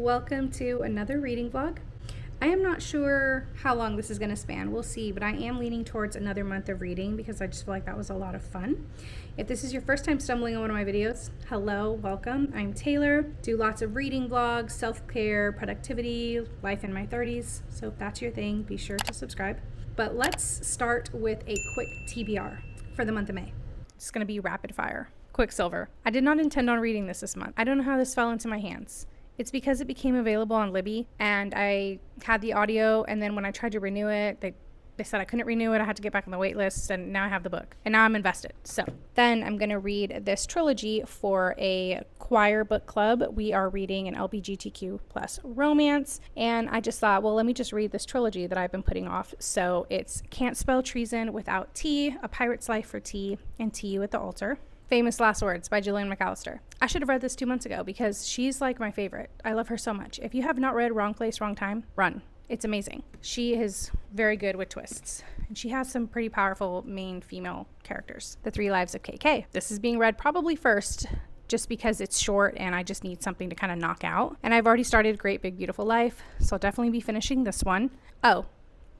welcome to another reading vlog. I am not sure how long this is going to span, we'll see, but I am leaning towards another month of reading because I just feel like that was a lot of fun. If this is your first time stumbling on one of my videos, hello, welcome. I'm Taylor, do lots of reading vlogs, self-care, productivity, life in my 30s, so if that's your thing, be sure to subscribe. But let's start with a quick TBR for the month of May. It's going to be rapid fire. Quicksilver. I did not intend on reading this month. I don't know how this fell into my hands. It's because it became available on Libby and I had the audio, and then when I tried to renew it, they said I couldn't renew it. I had to get back on the wait list, and now I have the book and now I'm invested. So then I'm going to read this trilogy for a choir book club. We are reading an LGBTQ plus romance, and I just thought, well, let me just read this trilogy that I've been putting off. So it's Can't Spell Treason Without T, A Pirate's Life for Tea, and Tea with the Altar. Famous Last Words by Gillian McAllister. I should have read this 2 months ago because she's like my favorite. I love her so much. If you have not read Wrong Place, Wrong Time, run. It's amazing. She is very good with twists, and she has some pretty powerful main female characters. The Three Lives of KK. This is being read probably first just because it's short and I just need something to kind of knock out. And I've already started Great Big Beautiful Life, so I'll definitely be finishing this one. Oh,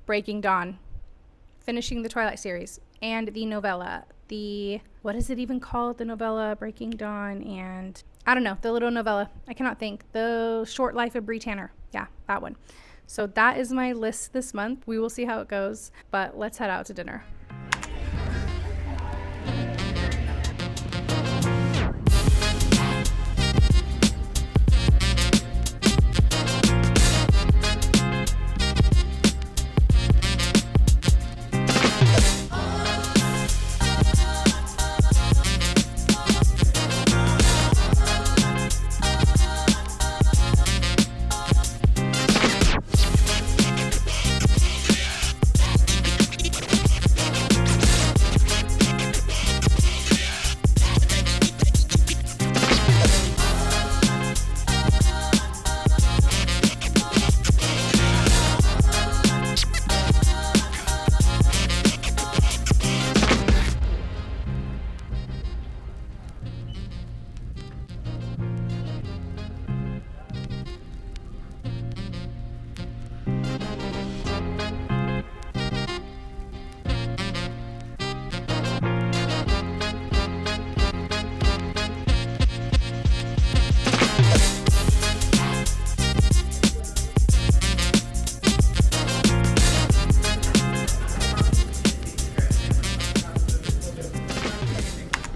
Breaking Dawn. Finishing the Twilight series and the novella. What is it even called? The novella, Breaking Dawn, and I don't know, the little novella. I cannot think. The Short Life of Bree Tanner. Yeah, that one. So that is my list this month. We will see how it goes, but let's head out to dinner.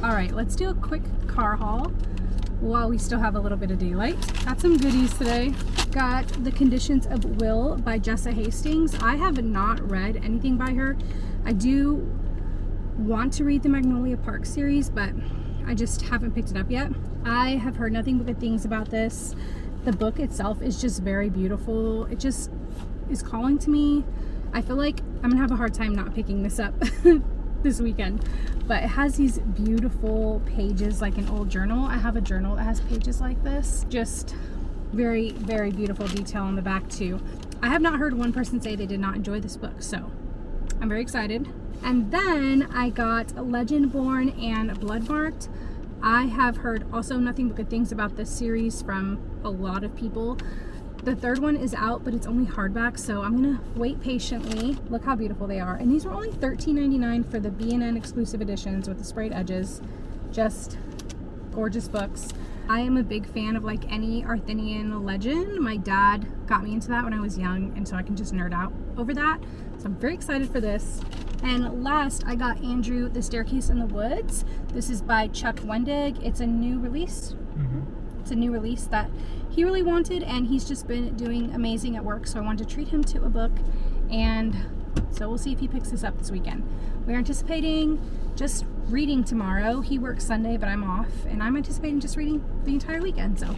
Alright, let's do a quick car haul while we still have a little bit of daylight. Got some goodies today. Got The Conditions of Will by Jessa Hastings. I have not read anything by her. I do want to read the Magnolia Park series, but I just haven't picked it up yet. I have heard nothing but good things about this. The book itself is just very beautiful. It just is calling to me. I feel like I'm gonna have a hard time not picking this up this weekend, but it has these beautiful pages like an old journal. I have a journal that has pages like this. Just very, very beautiful detail on the back too. I have not heard one person say they did not enjoy this book, so I'm very excited. And then I got Legendborn and Bloodmarked. I have heard also nothing but good things about this series from a lot of people. The third one is out, but it's only hardback, so I'm gonna wait patiently. Look how beautiful they are. And these were only $13.99 for the B&N exclusive editions with the sprayed edges. Just gorgeous books. I am a big fan of like any Arthurian legend. My dad got me into that when I was young, and so I can just nerd out over that. So I'm very excited for this. And last, I got Andrew, The Staircase in the Woods. This is by Chuck Wendig. It's a new release. It's a new release that he really wanted, and he's just been doing amazing at work, so I wanted to treat him to a book, and so we'll see if he picks this up this weekend. We're anticipating just reading tomorrow. He works Sunday, but I'm off, and I'm anticipating just reading the entire weekend, so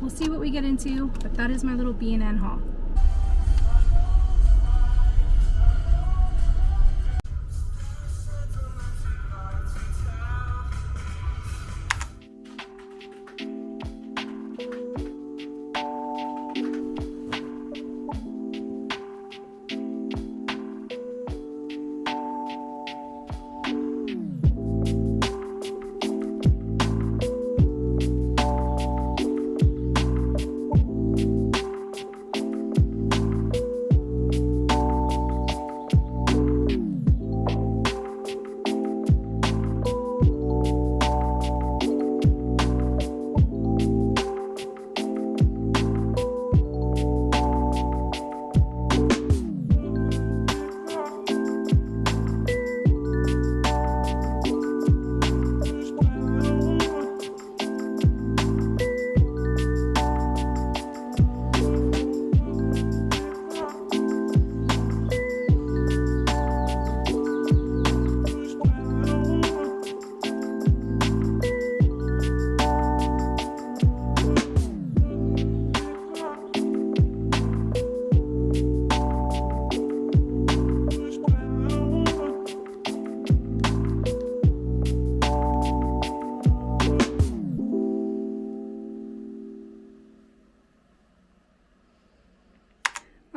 we'll see what we get into, but that is my little B&N haul.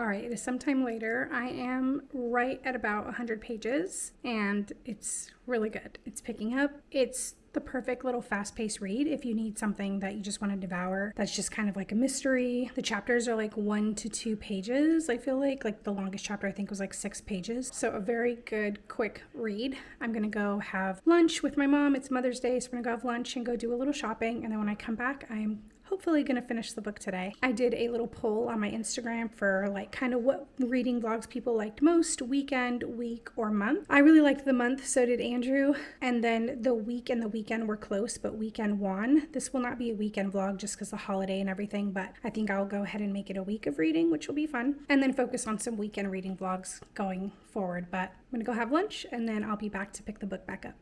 All right, it is sometime later. I am right at about 100 pages and it's really good. It's picking up. It's the perfect little fast-paced read if you need something that you just want to devour that's just kind of like a mystery. The chapters are like 1 to 2 pages. I feel like the longest chapter I think was like 6 pages. So a very good quick read. I'm gonna go have lunch with my mom. It's Mother's Day, so we're gonna go have lunch and go do a little shopping, and then when I come back I'm hopefully gonna finish the book today. I did a little poll on my Instagram for like kind of what reading vlogs people liked most, weekend, week, or month. I really liked the month, so did Andrew. And then the week and the weekend were close, but weekend won. This will not be a weekend vlog just because the holiday and everything, but I think I'll go ahead and make it a week of reading, which will be fun. And then focus on some weekend reading vlogs going forward. But I'm gonna go have lunch and then I'll be back to pick the book back up.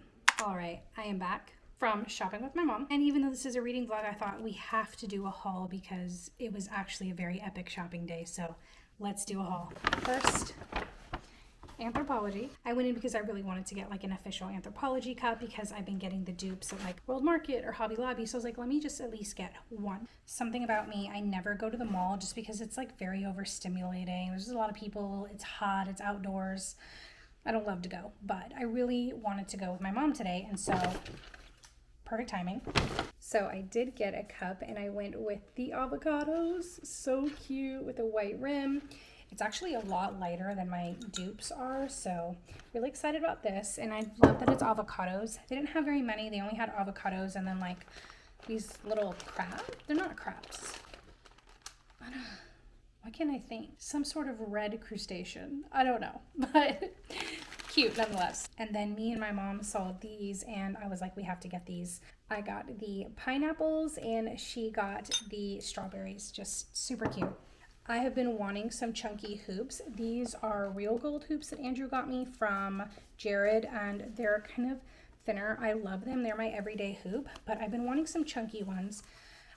All right, I am back from shopping with my mom. And even though this is a reading vlog, I thought we have to do a haul because it was actually a very epic shopping day. So let's do a haul. First, Anthropologie. I went in because I really wanted to get like an official Anthropologie cup because I've been getting the dupes at like World Market or Hobby Lobby. So I was like, let me just at least get one. Something about me, I never go to the mall just because it's like very overstimulating. There's a lot of people, it's hot, it's outdoors. I don't love to go, but I really wanted to go with my mom today. And so perfect timing. So I did get a cup and I went with the avocados. So cute with a white rim. It's actually a lot lighter than my dupes are, so really excited about this. And I love that it's avocados. They didn't have very many. They only had avocados and then like these little crabs. They're not crabs. Why can't I think? Some sort of red crustacean. I don't know, but cute nonetheless. And then me and my mom saw these and I was like, we have to get these. I got the pineapples and she got the strawberries. Just super cute. I have been wanting some chunky hoops. These are real gold hoops that Andrew got me from Jared and they're kind of thinner. I love them. They're my everyday hoop, but I've been wanting some chunky ones.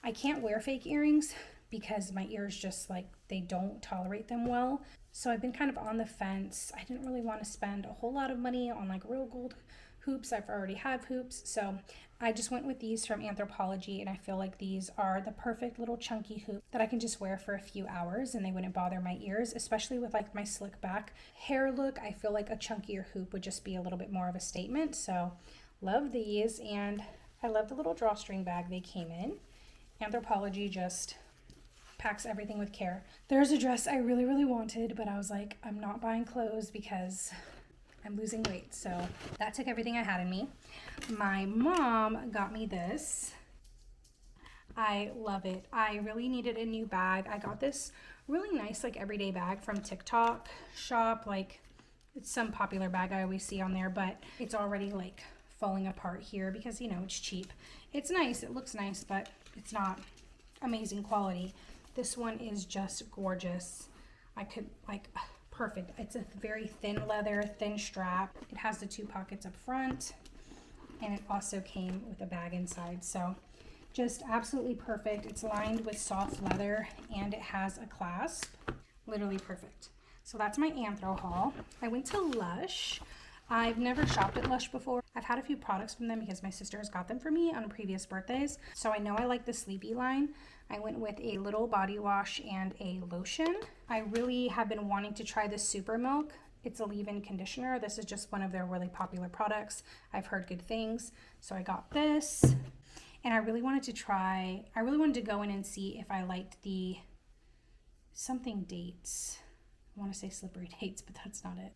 I can't wear fake earrings because my ears just like, they don't tolerate them well. So I've been kind of on the fence. I didn't really want to spend a whole lot of money on like real gold hoops. I've already have hoops. So I just went with these from Anthropologie and I feel like these are the perfect little chunky hoop that I can just wear for a few hours and they wouldn't bother my ears, especially with like my slick back hair look. I feel like a chunkier hoop would just be a little bit more of a statement. So love these, and I love the little drawstring bag they came in. Anthropologie just packs everything with care. There's a dress I really, really wanted, but I was like, I'm not buying clothes because I'm losing weight. So that took everything I had in me. My mom got me this. I love it. I really needed a new bag. I got this really nice like everyday bag from TikTok shop. Like it's some popular bag I always see on there, but it's already like falling apart here because, you know, it's cheap. It's nice. It looks nice, but it's not amazing quality. This one is just gorgeous. I could like, perfect. It's a very thin leather, thin strap. It has the 2 pockets up front and it also came with a bag inside. So just absolutely perfect. It's lined with soft leather and it has a clasp. Literally perfect. So that's my Anthro haul. I went to Lush. I've never shopped at Lush before. I've had a few products from them because my sister has got them for me on previous birthdays. So I know I like the Sleepy line. I went with a little body wash and a lotion. I really have been wanting to try the Super Milk. It's a leave-in conditioner. This is just one of their really popular products. I've heard good things. So I got this. And I really wanted to go in and see if I liked the something dates. I want to say slippery dates, but that's not it.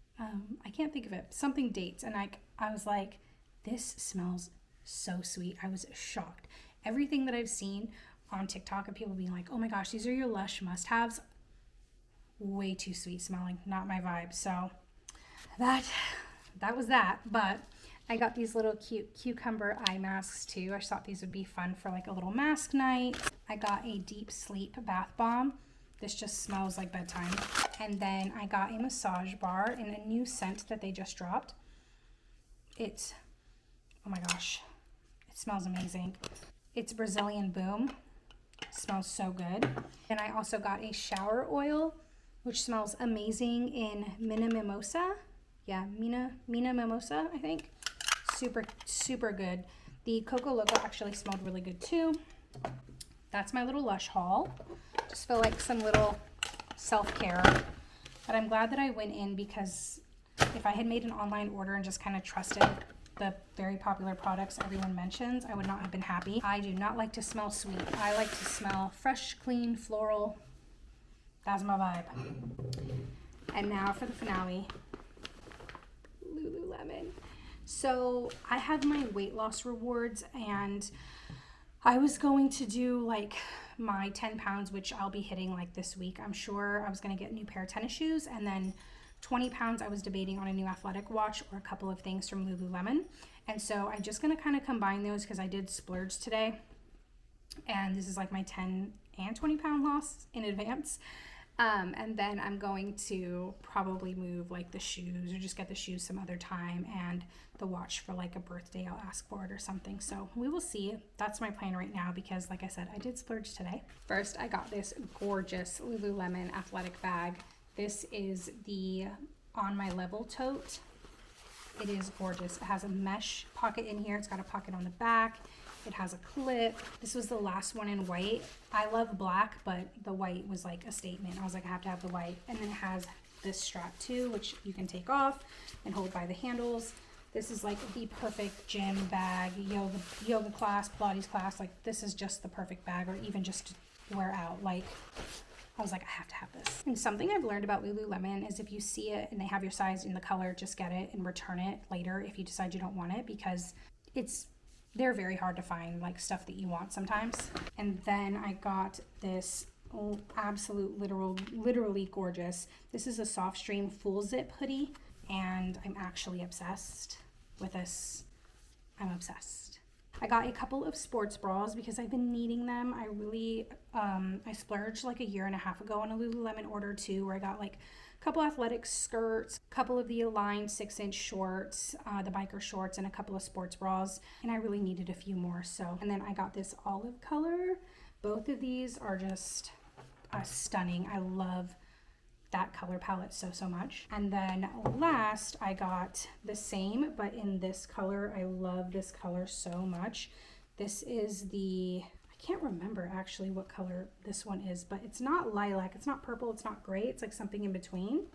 I can't think of it. Something dates. And I was like, this smells so sweet. I was shocked. Everything that I've seen on TikTok of people being like, oh my gosh, these are your Lush must-haves. Way too sweet smelling. Not my vibe. So that was that. But I got these little cute cucumber eye masks too. I just thought these would be fun for like a little mask night. I got a deep sleep bath bomb. This just smells like bedtime. And then I got a massage bar in a new scent that they just dropped. It's, oh my gosh, it smells amazing. It's Brazilian Boom. It smells so good. And I also got a shower oil, which smells amazing in Mina Mimosa. Yeah, Mina Mimosa, I think. Super, super good. The Coco Loco actually smelled really good too. That's my little Lush haul. Just feel like some little self-care But I'm glad that I went in, because if I had made an online order and just kind of trusted the very popular products everyone mentions, I would not have been happy. I do not like to smell sweet. I like to smell fresh, clean, floral. That's my vibe. And now for the finale, Lululemon. So I have my weight loss rewards, and I was going to do like my 10 pounds, which I'll be hitting like this week. I'm sure I was going to get a new pair of tennis shoes, and then 20 pounds I was debating on a new athletic watch or a couple of things from Lululemon. And so I'm just going to kind of combine those, because I did splurge today, and this is like my 10 and 20 pound loss in advance. And then I'm going to probably move like the shoes, or just get the shoes some other time, and the watch for like a birthday. I'll ask for it or something. So we will see. That's my plan right now, because like I said, I did splurge today. First, I got this gorgeous Lululemon athletic bag. This is the On My Level tote. It is gorgeous. It has a mesh pocket in here. It's got a pocket on the back. It has a clip. This was the last one in white. I love black, but the white was like a statement. I was like, I have to have the white. And then it has this strap too, which you can take off and hold by the handles. This is like the perfect gym bag, yoga class, Pilates class. Like, this is just the perfect bag, or even just to wear out. Like, I was like, I have to have this. And something I've learned about Lululemon is if you see it and they have your size in the color, just get it and return it later if you decide you don't want it, because they're very hard to find, like stuff that you want sometimes. And then I got this absolute literally gorgeous. This is a Soft Stream full zip hoodie, and I'm actually obsessed with this. I'm obsessed. I got a couple of sports bras because I've been needing them. I really, I splurged like a year and a half ago on a Lululemon order too, where I got like a couple athletic skirts, a couple of the Align 6-inch shorts, the biker shorts, and a couple of sports bras. And I really needed a few more. So, and then I got this olive color. Both of these are just stunning. I love that color palette so much. And then last, I got the same, but in this color. I love this color so much. This is I can't remember actually what color this one is, but it's not lilac, it's not purple, it's not gray, it's like something in between.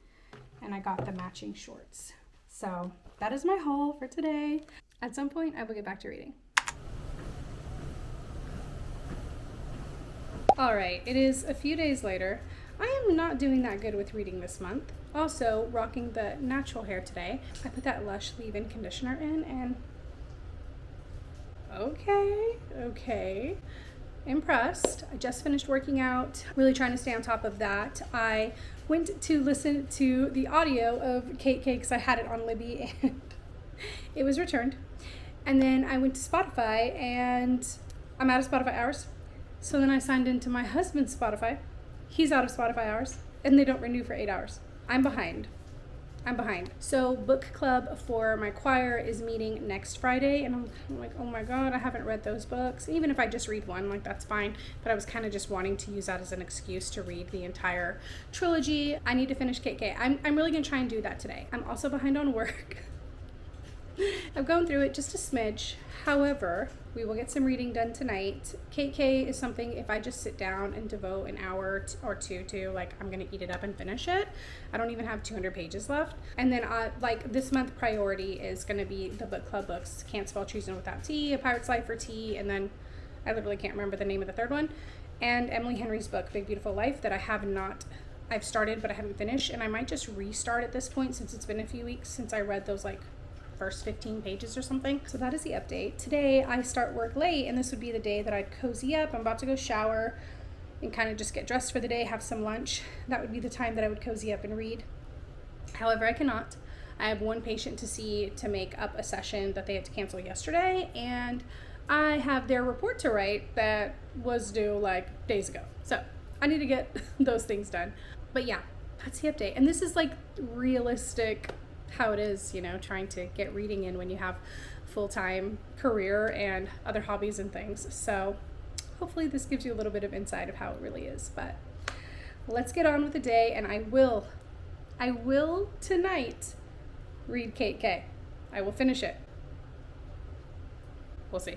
And I got the matching shorts. So that is my haul for today. At some point, I will get back to reading. All right, it is a few days later. I am not doing that good with reading this month. Also, rocking the natural hair today. I put that Lush leave-in conditioner in, and okay. Impressed. I just finished working out, really trying to stay on top of that. I went to listen to the audio of Cake Cake because I had it on Libby, and it was returned. And then I went to Spotify, and I'm out of Spotify hours. So then I signed into my husband's Spotify. He's out of Spotify hours, and they don't renew for 8 hours. I'm behind. So book club for my choir is meeting next Friday, and I'm like, oh my God, I haven't read those books. Even if I just read one, like, that's fine. But I was kind of just wanting to use that as an excuse to read the entire trilogy. I need to finish KK. I'm really gonna try and do that today. I'm also behind on work. I've gone through it just a smidge. However, we will get some reading done tonight. KK is something, if I just sit down and devote an hour or two to, like, I'm gonna eat it up and finish it. I don't even have 200 pages left. And then like this month priority is gonna be the book club books. Can't Spell Treason Without T, A Pirate's Life for T, and then I literally can't remember the name of the third one. And Emily Henry's book, Big Beautiful Life, that I've started but I haven't finished, and I might just restart at this point since it's been a few weeks since I read those like first 15 pages or something. So that is the update. Today I start work late, and this would be the day that I'd cozy up. I'm about to go shower and kind of just get dressed for the day, have some lunch. That would be the time that I would cozy up and read. However, I cannot. I have one patient to see to make up a session that they had to cancel yesterday, and I have their report to write that was due like days ago. So I need to get those things done. But yeah, that's the update. And this is like realistic how it is, you know, trying to get reading in when you have full-time career and other hobbies and things. So hopefully this gives you a little bit of insight of how it really is. But let's get on with the day, and I will tonight read Kate K. I will finish it. We'll see.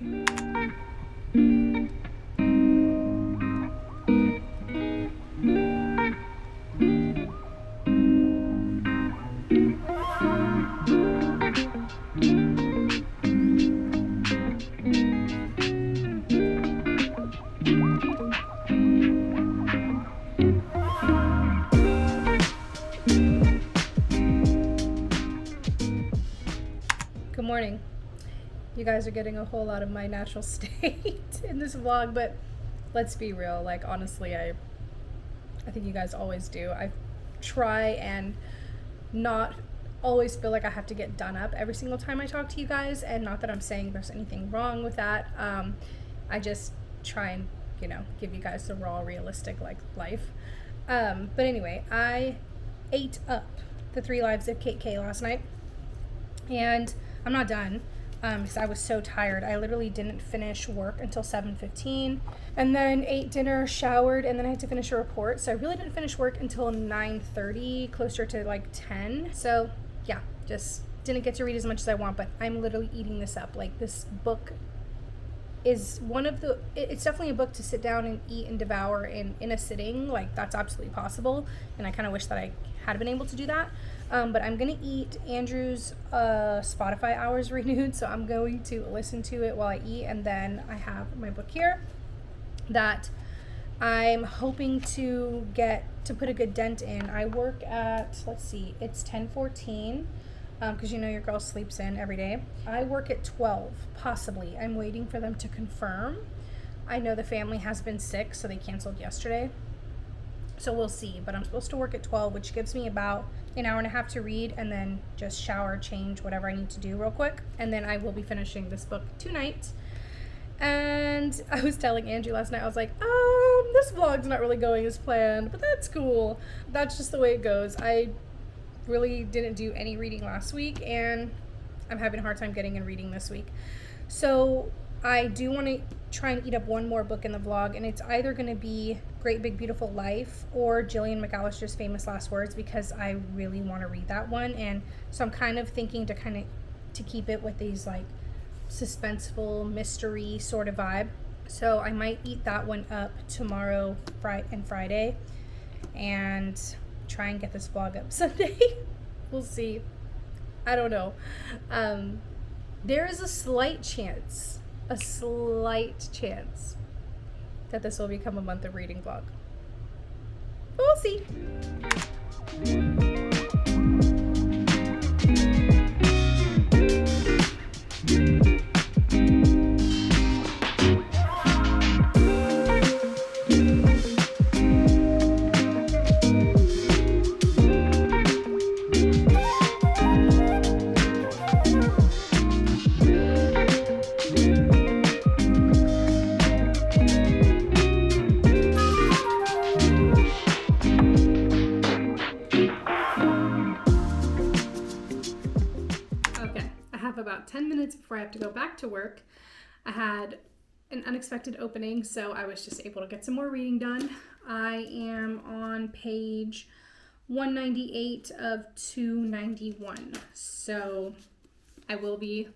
morning. You guys are getting a whole lot of my natural state in this vlog, but let's be real. Like, honestly, I think you guys always do. I try and not always feel like I have to get done up every single time I talk to you guys, and not that I'm saying there's anything wrong with that. I just try and, give you guys the raw, realistic, life. But anyway, I ate up the 3 Lives of Kate K last night, and I'm not done because I was so tired. I literally didn't finish work until 7:15, and then ate dinner, showered, and then I had to finish a report. So I really didn't finish work until 9:30, closer to 10. So yeah, just didn't get to read as much as I want, but I'm literally eating this up. This book is it's definitely a book to sit down and eat and devour in a sitting. That's absolutely possible, and I kind of wish that I had been able to do that. But I'm gonna eat Andrew's Spotify hours renewed, so I'm going to listen to it while I eat, and then I have my book here that I'm hoping to get to put a good dent in. I work at, let's see, it's 10:14. Because your girl sleeps in every day. I work at 12, possibly. I'm waiting for them to confirm. I know the family has been sick, so they canceled yesterday. So we'll see. But I'm supposed to work at 12, which gives me about an hour and a half to read, and then just shower, change, whatever I need to do real quick. And then I will be finishing this book tonight. And I was telling Angie last night, I was like, this vlog's not really going as planned, but that's cool. That's just the way it goes. I really didn't do any reading last week, and I'm having a hard time getting in reading this week. So I do want to try and eat up one more book in the vlog, and it's either going to be Great Big Beautiful Life or Gillian McAllister's Famous Last Words, because I really want to read that one. And so I'm kind of thinking to keep it with these suspenseful mystery sort of vibe. So I might eat that one up tomorrow and Friday, and try and get this vlog up Sunday. We'll see. I don't know. There is a slight chance that this will become a month of reading vlog. But we'll see. About 10 minutes before I have to go back to work. I had an unexpected opening, so I was just able to get some more reading done. I am on page 198 of 291, so I will be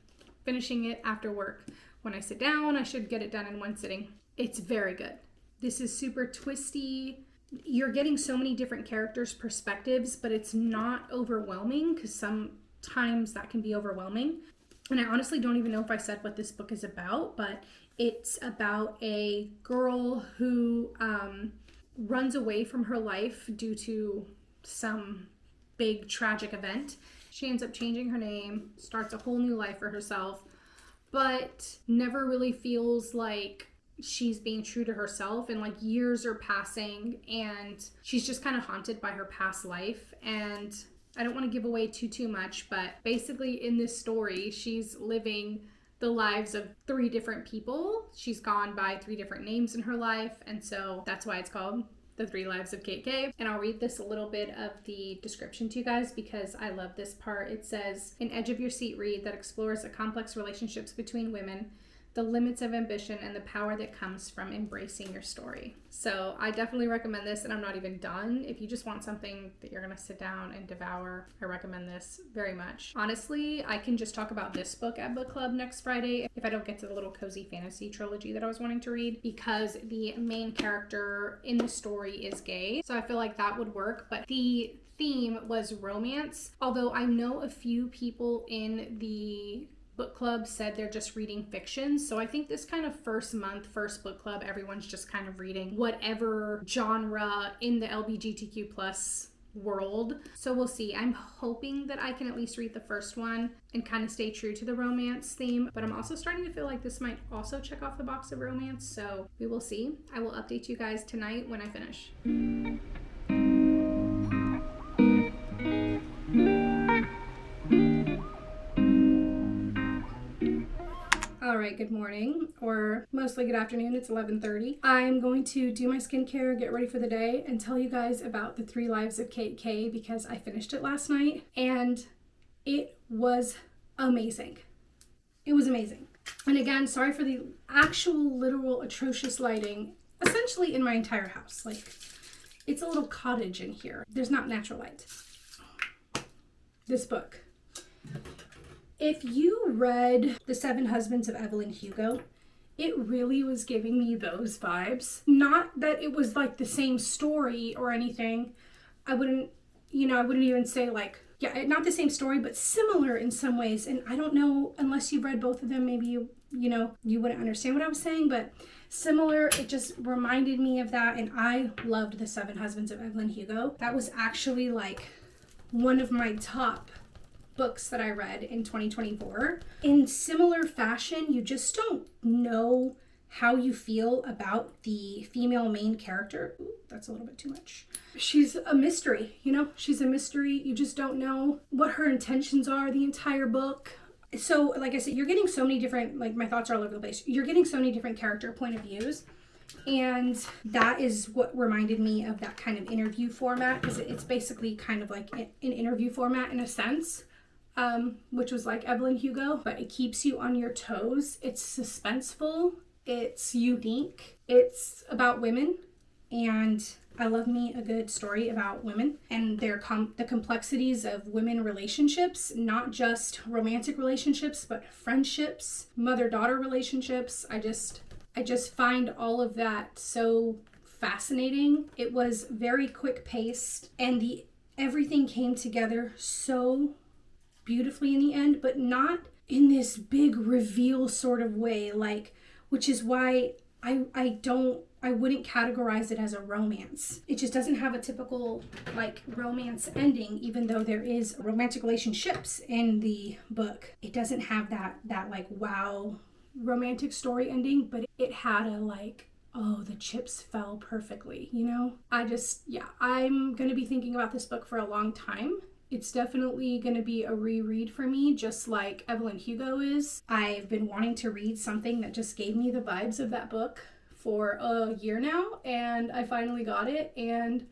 finishing it after work. When I sit down, I should get it done in one sitting. It's very good. This is super twisty. You're getting so many different characters' perspectives, but it's not overwhelming, because sometimes that can be overwhelming. And I honestly don't even know if I said what this book is about, but it's about a girl who runs away from her life due to some big tragic event. She ends up changing her name, starts a whole new life for herself, but never really feels like she's being true to herself. And years are passing, and she's just kind of haunted by her past life. And I don't want to give away too much, but basically in this story, she's living the lives of 3 different people. She's gone by 3 different names in her life, and so that's why it's called The 3 Lives of Kate K. And I'll read this a little bit of the description to you guys because I love this part. It says, an edge of your seat read that explores the complex relationships between women, the limits of ambition, and the power that comes from embracing your story. So I definitely recommend this, and I'm not even done. If you just want something that you're gonna sit down and devour, I recommend this very much. Honestly, I can just talk about this book at book club next Friday if I don't get to the little cozy fantasy trilogy that I was wanting to read, because the main character in the story is gay. So I feel like that would work, but the theme was romance. Although I know a few people in the book club said they're just reading fiction. So I think this kind of first book club, everyone's just kind of reading whatever genre in the LGBTQ plus world. So we'll see. I'm hoping that I can at least read the first one and kind of stay true to the romance theme, but I'm also starting to feel like this might also check off the box of romance, so we will see. I will update you guys tonight when I finish. All right, good morning, or mostly good afternoon. It's 11:30. I'm going to do my skincare, get ready for the day, and tell you guys about The 3 Lives of Kate K because I finished it last night and it was amazing. It was amazing. And again, sorry for the actual literal atrocious lighting, essentially in my entire house. Like, it's a little cottage in here. There's not natural light. This book. If you read The 7 Husbands of Evelyn Hugo, it really was giving me those vibes. Not that it was like the same story or anything. I wouldn't even say like, yeah, not the same story, but similar in some ways. And I don't know, unless you've read both of them, maybe you wouldn't understand what I was saying, but similar, it just reminded me of that. And I loved The 7 Husbands of Evelyn Hugo. That was actually like one of my top books that I read in 2024. In similar fashion, you just don't know how you feel about the female main character. Ooh, that's a little bit too much. She's a mystery, she's a mystery. You just don't know what her intentions are the entire book. So like I said, you're getting so many different, like my thoughts are all over the place. You're getting so many different character point of views. And that is what reminded me of that kind of interview format, because it's basically kind of like an interview format in a sense. Which was like Evelyn Hugo, but it keeps you on your toes. It's suspenseful. It's unique. It's about women, and I love me a good story about women and the complexities of women relationships, not just romantic relationships, but friendships, mother-daughter relationships. I just find all of that so fascinating. It was very quick-paced, and everything came together so beautifully in the end, but not in this big reveal sort of way, which is why I wouldn't categorize it as a romance. It just doesn't have a typical romance ending, even though there is romantic relationships in the book. It doesn't have that wow romantic story ending, but it had the chips fell perfectly, I'm gonna be thinking about this book for a long time. It's definitely going to be a reread for me, just like Evelyn Hugo is. I've been wanting to read something that just gave me the vibes of that book for a year now, and I finally got it, and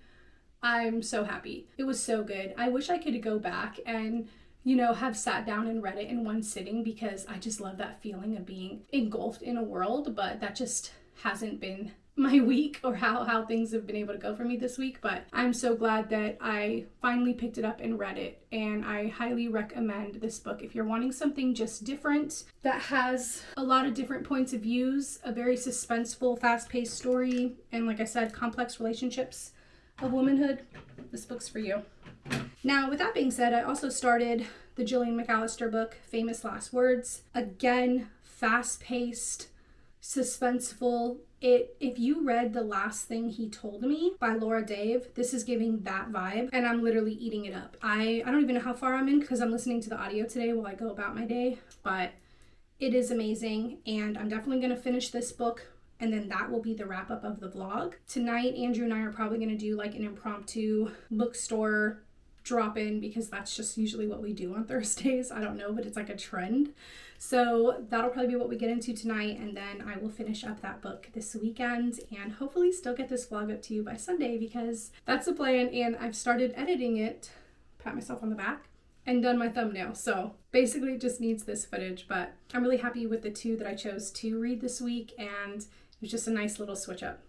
I'm so happy. It was so good. I wish I could go back and, have sat down and read it in one sitting, because I just love that feeling of being engulfed in a world, but that just hasn't been my week or how things have been able to go for me this week. But I'm so glad that I finally picked it up and read it, and I highly recommend this book if you're wanting something just different that has a lot of different points of views, a very suspenseful, fast-paced story, and like I said, complex relationships of womanhood. This book's for you. Now, with that being said, I also started the Gillian McAllister book, Famous Last Words. Again, fast-paced, suspenseful. If you read The Last Thing He Told Me by Laura Dave, this is giving that vibe, and I'm literally eating it up. I don't even know how far I'm in because I'm listening to the audio today while I go about my day, but it is amazing, and I'm definitely going to finish this book, and then that will be the wrap up of the vlog. Tonight, Andrew and I are probably going to do an impromptu bookstore drop-in, because that's just usually what we do on Thursdays. I don't know, but it's like a trend. So that'll probably be what we get into tonight, and then I will finish up that book this weekend and hopefully still get this vlog up to you by Sunday, because that's the plan, and I've started editing it, pat myself on the back, and done my thumbnail. So basically it just needs this footage, but I'm really happy with the 2 that I chose to read this week, and it was just a nice little switch up.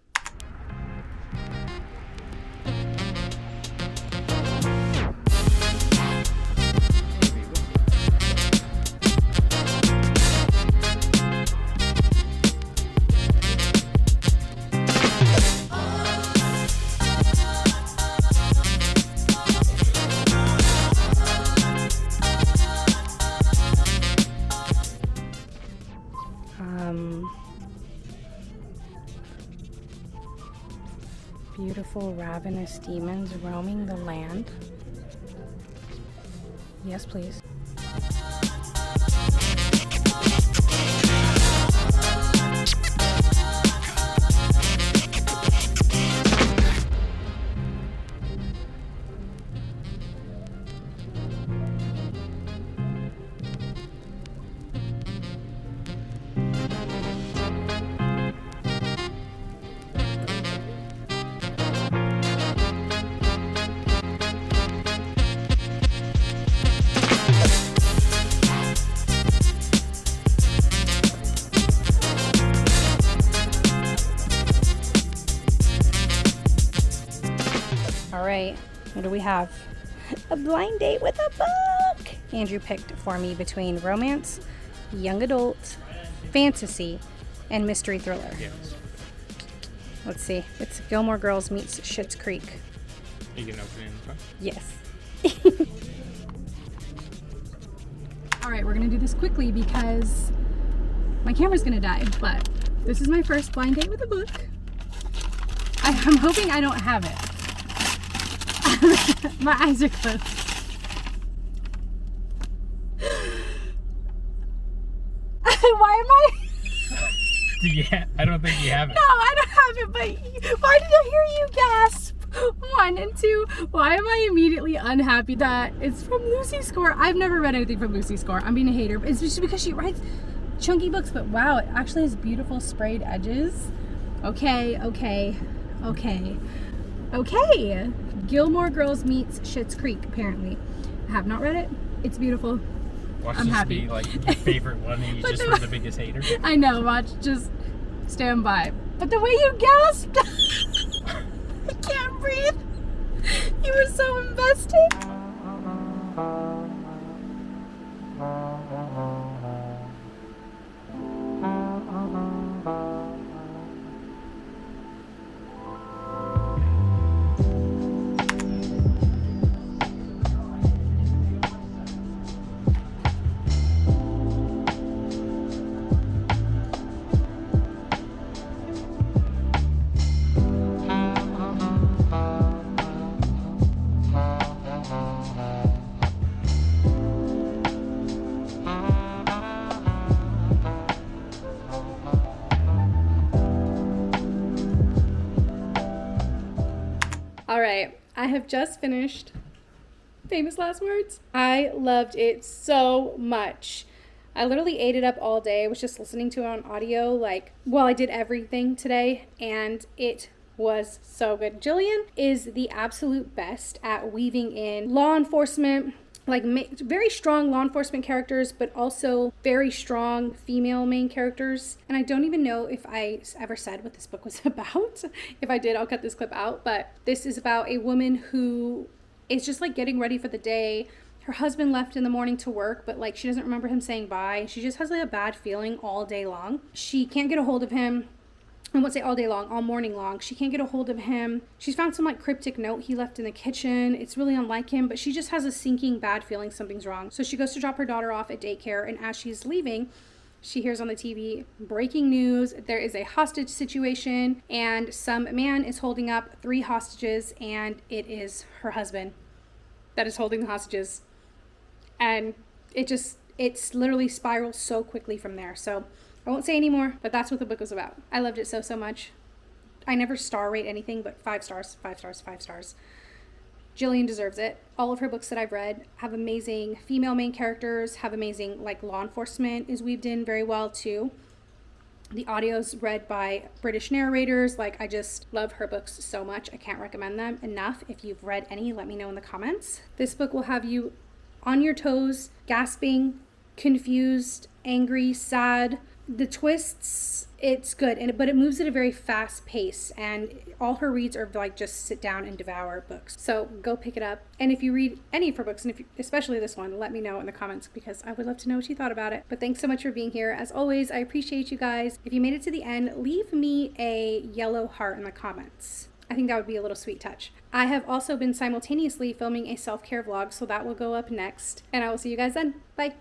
Beautiful ravenous demons roaming the land. Yes, please. All right, what do we have? A blind date with a book. Andrew picked for me between romance, young adult, fantasy, and mystery thriller. Yes. Let's see. It's Gilmore Girls meets Schitt's Creek. You can open it in the front? Yes. All right, we're gonna do this quickly because my camera's gonna die, but this is my first blind date with a book. I'm hoping I don't have it. My eyes are closed. Why am I? Yeah, I don't think you have it. No, I don't have it, but why did I hear you gasp? 1 and 2, why am I immediately unhappy that it's from Lucy Score? I've never read anything from Lucy Score. I'm being a hater. It's just because she writes chunky books, but wow, it actually has beautiful sprayed edges. Okay. Gilmore Girls meets Schitt's Creek, apparently. I have not read it. It's beautiful. Watch I'm this happy. be like your favorite one and you But just the- were the biggest hater. I know, watch, just stand by. But the way you gasped, I can't breathe. You were so invested. All right, I have just finished Famous Last Words. I loved it so much. I literally ate it up all day. I was just listening to it on audio, while I did everything today, and it was so good. Jillian is the absolute best at weaving in law enforcement, very strong law enforcement characters, but also very strong female main characters. And I don't even know if I ever said what this book was about. If I did, I'll cut this clip out. But this is about a woman who is just getting ready for the day. Her husband left in the morning to work, but she doesn't remember him saying bye. She just has a bad feeling all day long. She can't get a hold of him. I won't say all day long, all morning long. She can't get a hold of him. She's found some cryptic note he left in the kitchen. It's really unlike him, but she just has a sinking bad feeling something's wrong. So she goes to drop her daughter off at daycare, and as she's leaving, she hears on the TV, breaking news, there is a hostage situation, and some man is holding up 3 hostages, and it is her husband that is holding the hostages. And it's literally spirals so quickly from there. So I won't say any more, but that's what the book was about. I loved it so much. I never star rate anything, but 5 stars, 5 stars, 5 stars. Jillian deserves it. All of her books that I've read have amazing female main characters, have amazing law enforcement is weaved in very well too. The audio's read by British narrators. I just love her books so much. I can't recommend them enough. If you've read any, let me know in the comments. This book will have you on your toes, gasping, confused, angry, sad. The twists, it's good, but it moves at a very fast pace, and all her reads are just sit down and devour books. So go pick it up. And if you read any of her books, and especially this one, let me know in the comments because I would love to know what you thought about it. But thanks so much for being here. As always, I appreciate you guys. If you made it to the end, leave me a yellow heart in the comments. I think that would be a little sweet touch. I have also been simultaneously filming a self-care vlog, so that will go up next. And I will see you guys then. Bye.